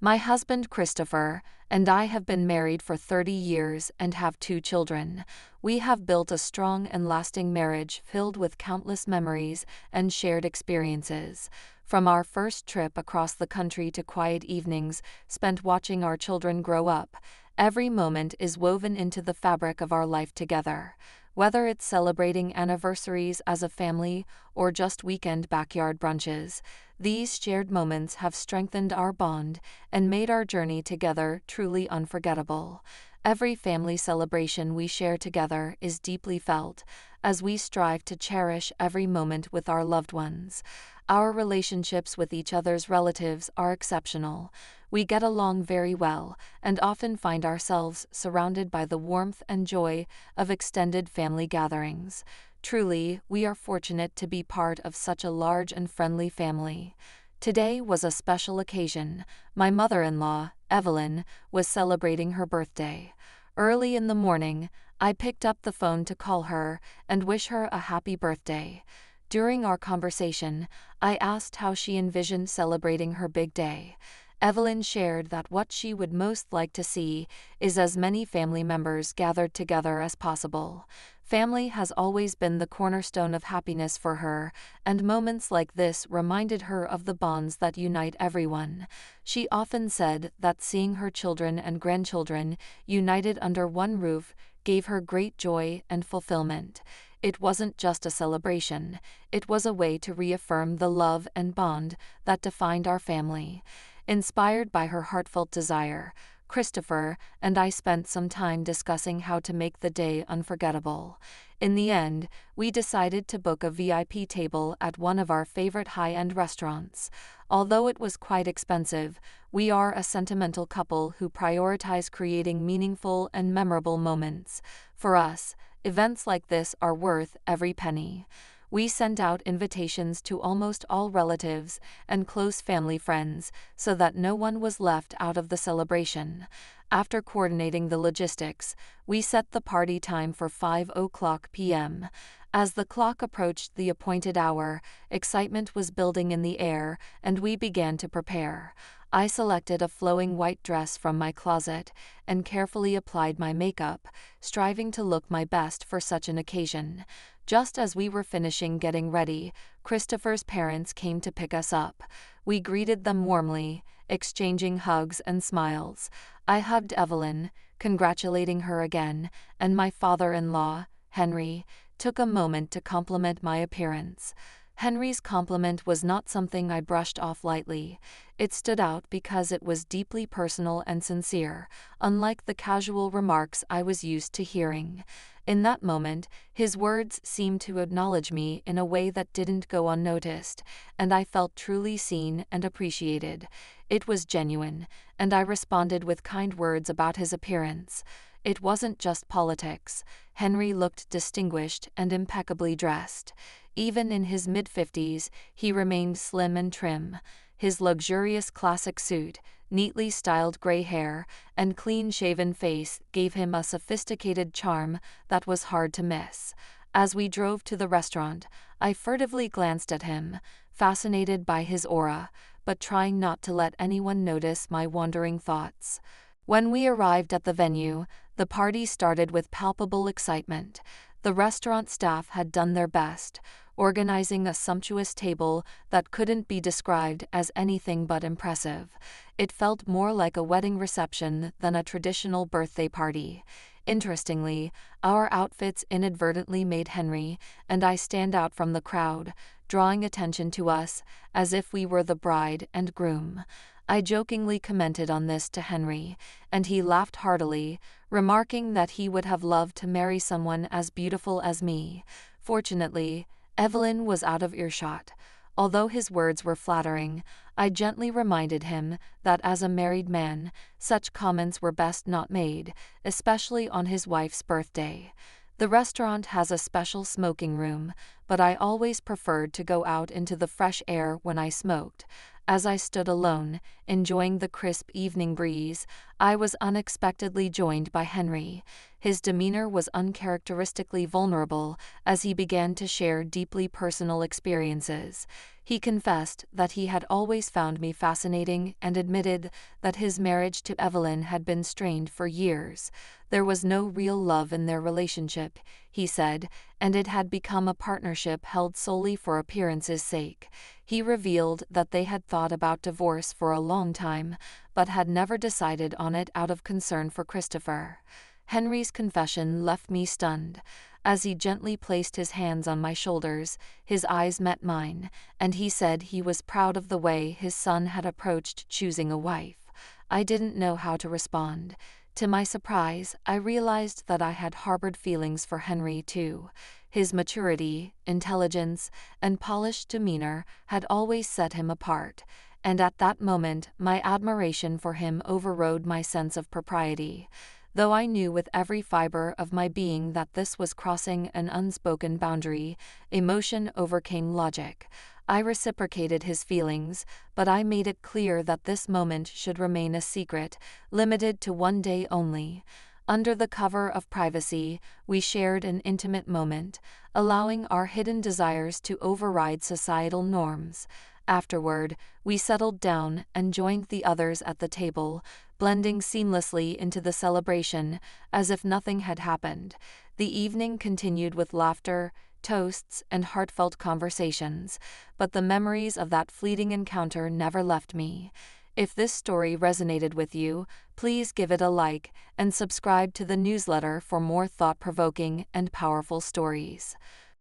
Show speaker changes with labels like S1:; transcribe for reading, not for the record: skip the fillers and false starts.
S1: My husband Christopher and I have been married for 30 years and have 2 children. We have built a strong and lasting marriage filled with countless memories and shared experiences. From our first trip across the country to quiet evenings spent watching our children grow up, every moment is woven into the fabric of our life together. Whether it's celebrating anniversaries as a family or just weekend backyard brunches, these shared moments have strengthened our bond and made our journey together truly unforgettable. Every family celebration we share together is deeply felt, as we strive to cherish every moment with our loved ones. Our relationships with each other's relatives are exceptional. We get along very well and often find ourselves surrounded by the warmth and joy of extended family gatherings. Truly, we are fortunate to be part of such a large and friendly family. Today was a special occasion. My mother-in-law, Evelyn, was celebrating her birthday. Early in the morning, I picked up the phone to call her and wish her a happy birthday. During our conversation, I asked how she envisioned celebrating her big day. Evelyn shared that what she would most like to see is as many family members gathered together as possible. Family has always been the cornerstone of happiness for her, and moments like this reminded her of the bonds that unite everyone. She often said that seeing her children and grandchildren united under one roof gave her great joy and fulfillment. It wasn't just a celebration, it was a way to reaffirm the love and bond that defined our family. Inspired by her heartfelt desire, Christopher and I spent some time discussing how to make the day unforgettable. In the end, we decided to book a VIP table at one of our favorite high-end restaurants. Although it was quite expensive, we are a sentimental couple who prioritize creating meaningful and memorable moments. For us, events like this are worth every penny. We sent out invitations to almost all relatives and close family friends so that no one was left out of the celebration. After coordinating the logistics, we set the party time for 5:00 p.m. As the clock approached the appointed hour, excitement was building in the air, and we began to prepare. I selected a flowing white dress from my closet and carefully applied my makeup, striving to look my best for such an occasion. Just as we were finishing getting ready, Christopher's parents came to pick us up. We greeted them warmly, exchanging hugs and smiles. I hugged Evelyn, congratulating her again, and my father-in-law, Henry, took a moment to compliment my appearance. Henry's compliment was not something I brushed off lightly. It stood out because it was deeply personal and sincere, unlike the casual remarks I was used to hearing. In that moment, his words seemed to acknowledge me in a way that didn't go unnoticed, and I felt truly seen and appreciated. It was genuine, and I responded with kind words about his appearance. It wasn't just politics. Henry looked distinguished and impeccably dressed. Even in his mid-50s, he remained slim and trim. His luxurious classic suit, neatly styled gray hair, and clean-shaven face gave him a sophisticated charm that was hard to miss. As we drove to the restaurant, I furtively glanced at him, fascinated by his aura, but trying not to let anyone notice my wandering thoughts. When we arrived at the venue, the party started with palpable excitement. The restaurant staff had done their best, organizing a sumptuous table that couldn't be described as anything but impressive. It felt more like a wedding reception than a traditional birthday party. Interestingly, our outfits inadvertently made Henry and I stand out from the crowd, drawing attention to us as if we were the bride and groom. I jokingly commented on this to Henry, and he laughed heartily, remarking that he would have loved to marry someone as beautiful as me. Fortunately, Evelyn was out of earshot. Although his words were flattering, I gently reminded him that as a married man, such comments were best not made, especially on his wife's birthday. The restaurant has a special smoking room, but I always preferred to go out into the fresh air when I smoked. As I stood alone, enjoying the crisp evening breeze, I was unexpectedly joined by Henry. His demeanor was uncharacteristically vulnerable as he began to share deeply personal experiences. He confessed that he had always found me fascinating and admitted that his marriage to Evelyn had been strained for years. There was no real love in their relationship, he said, and it had become a partnership held solely for appearances' sake. He revealed that they had thought about divorce for a long time, but had never decided on it out of concern for Christopher. Henry's confession left me stunned. As he gently placed his hands on my shoulders, his eyes met mine, and he said he was proud of the way his son had approached choosing a wife. I didn't know how to respond. To my surprise, I realized that I had harbored feelings for Henry too. His maturity, intelligence, and polished demeanor had always set him apart, and at that moment my admiration for him overrode my sense of propriety. Though I knew with every fiber of my being that this was crossing an unspoken boundary, emotion overcame logic. I reciprocated his feelings, but I made it clear that this moment should remain a secret, limited to one day only. Under the cover of privacy, we shared an intimate moment, allowing our hidden desires to override societal norms. Afterward, we settled down and joined the others at the table, blending seamlessly into the celebration, as if nothing had happened. The evening continued with laughter, toasts, and heartfelt conversations, but the memories of that fleeting encounter never left me. If this story resonated with you, please give it a like and subscribe to the newsletter for more thought-provoking and powerful stories.